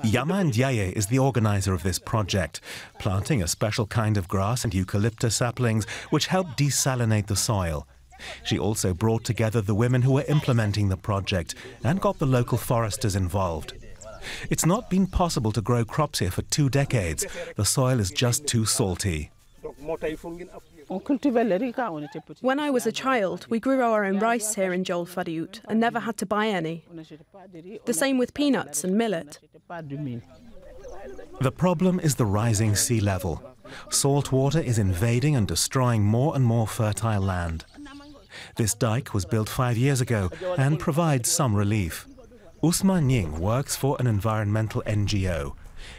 Yaman Ndiaye is the organizer of this project, planting a special kind of grass and eucalyptus saplings which help desalinate the soil. She also brought together the women who were implementing the project and got the local foresters involved. It's not been possible to grow crops here for 2 decades. The soil is just too salty. When I was a child, we grew our own rice here in Joel Fadiout and never had to buy any. The same with peanuts and millet. The problem is the rising sea level. Salt water is invading and destroying more and more fertile land. This dike was built 5 years ago and provides some relief. Ousmane Nying works for an environmental NGO.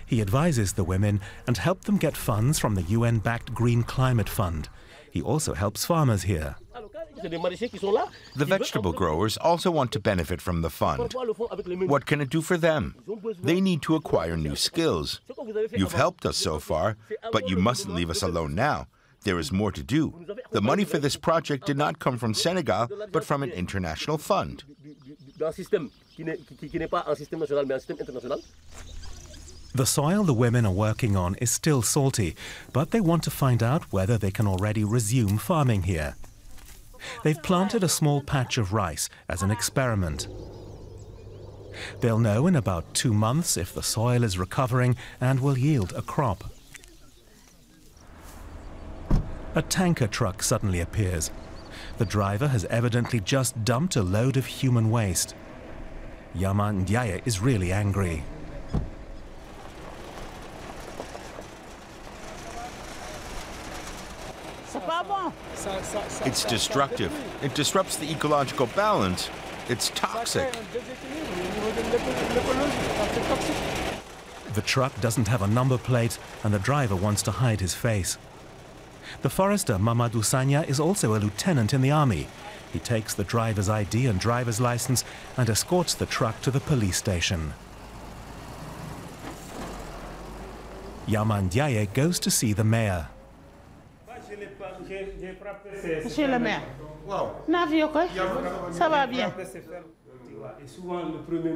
He advises the women and helps them get funds from the UN-backed Green Climate Fund. He also helps farmers here. The vegetable growers also want to benefit from the fund. What can it do for them? They need to acquire new skills. You've helped us so far, but you mustn't leave us alone now. There is more to do. The money for this project did not come from Senegal, but from an international fund. The soil the women are working on is still salty, but they want to find out whether they can already resume farming here. They've planted a small patch of rice as an experiment. They'll know in about 2 months if the soil is recovering and will yield a crop. A tanker truck suddenly appears. The driver has evidently just dumped a load of human waste. Yaman Ndiaye is really angry. It's destructive. It disrupts the ecological balance. It's toxic. The truck doesn't have a number plate and the driver wants to hide his face. The forester Mamadou Sagna is also a lieutenant in the army. He takes the driver's ID and driver's license and escorts the truck to the police station. Yaman Ndiaye goes to see the mayor. Monsieur le maire, ça va bien.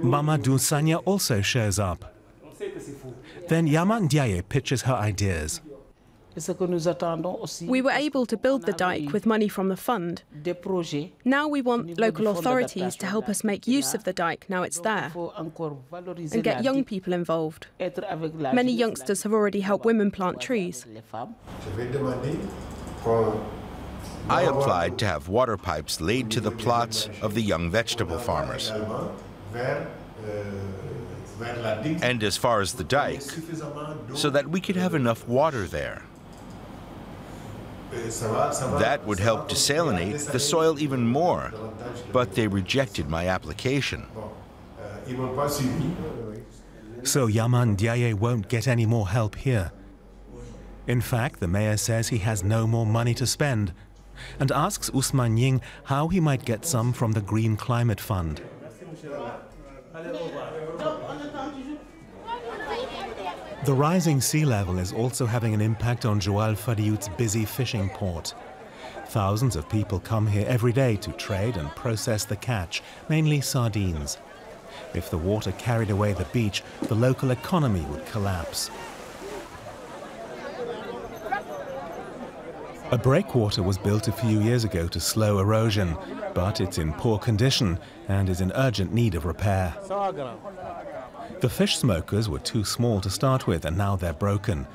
Mamadou Sagna also shows up. Then Yaman Ndiaye pitches her ideas. We were able to build the dike with money from the fund. Now we want local authorities to help us make use of the dike now it's there and get young people involved. Many youngsters have already helped women plant trees. I applied to have water pipes laid to the plots of the young vegetable farmers. And as far as the dike, so that we could have enough water there. That would help desalinate the soil even more, but they rejected my application. So Yaman Ndiaye won't get any more help here. In fact, the mayor says he has no more money to spend and asks Ousmane Nying how he might get some from the Green Climate Fund. The rising sea level is also having an impact on Joel Fadiout's busy fishing port. Thousands of people come here every day to trade and process the catch, mainly sardines. If the water carried away the beach, the local economy would collapse. A breakwater was built a few years ago to slow erosion, but it's in poor condition and is in urgent need of repair. The fish smokers were too small to start with, and now they're broken.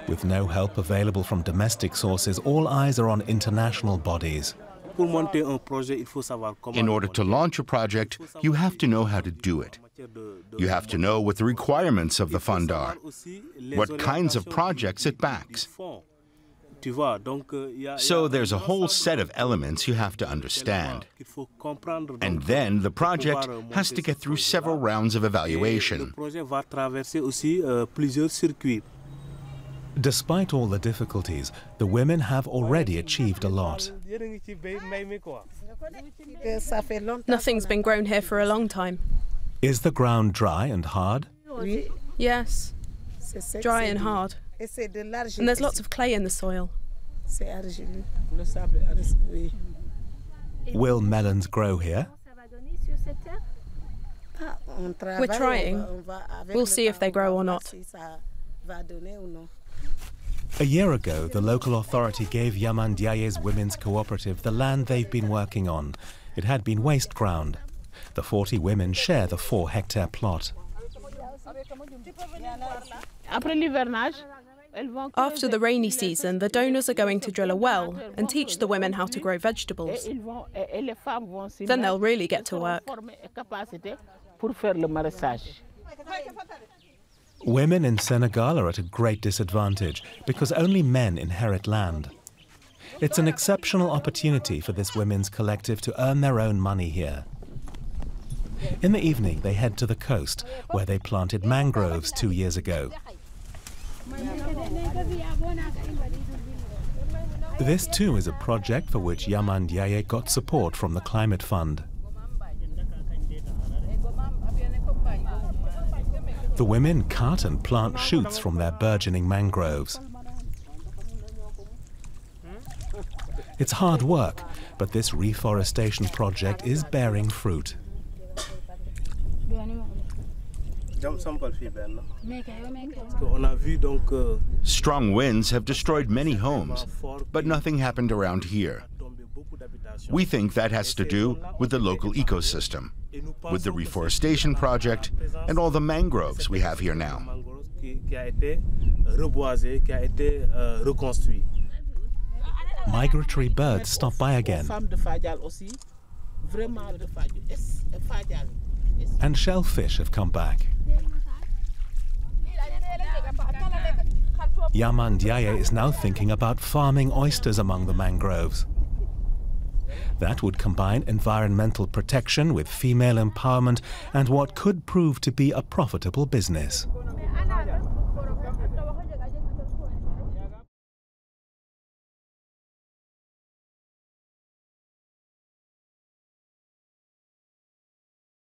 With no help available from domestic sources, all eyes are on international bodies. In order to launch a project, you have to know how to do it. You have to know what the requirements of the fund are, what kinds of projects it backs. So there's a whole set of elements you have to understand. And then the project has to get through several rounds of evaluation. Despite all the difficulties, the women have already achieved a lot. Nothing's been grown here for a long time. Is the ground dry and hard? Yes, dry and hard. And there's lots of clay in the soil. Will melons grow here? We're trying. We'll see if they grow or not. A year ago, the local authority gave Yaman Diaye's women's cooperative the land they've been working on. It had been waste ground. The 40 women share the 4-hectare plot. After the rainy season, the donors are going to drill a well and teach the women how to grow vegetables. Then they'll really get to work. Women in Senegal are at a great disadvantage because only men inherit land. It's an exceptional opportunity for this women's collective to earn their own money here. In the evening, they head to the coast, where they planted mangroves 2 years ago. This too is a project for which Yaman Diaye got support from the Climate Fund. The women cut and plant shoots from their burgeoning mangroves. It's hard work, but this reforestation project is bearing fruit. Strong winds have destroyed many homes, but nothing happened around here. We think that has to do with the local ecosystem, with the reforestation project and all the mangroves we have here now. Migratory birds stop by again. And shellfish have come back. Yaman Diaye is now thinking about farming oysters among the mangroves. That would combine environmental protection with female empowerment and what could prove to be a profitable business.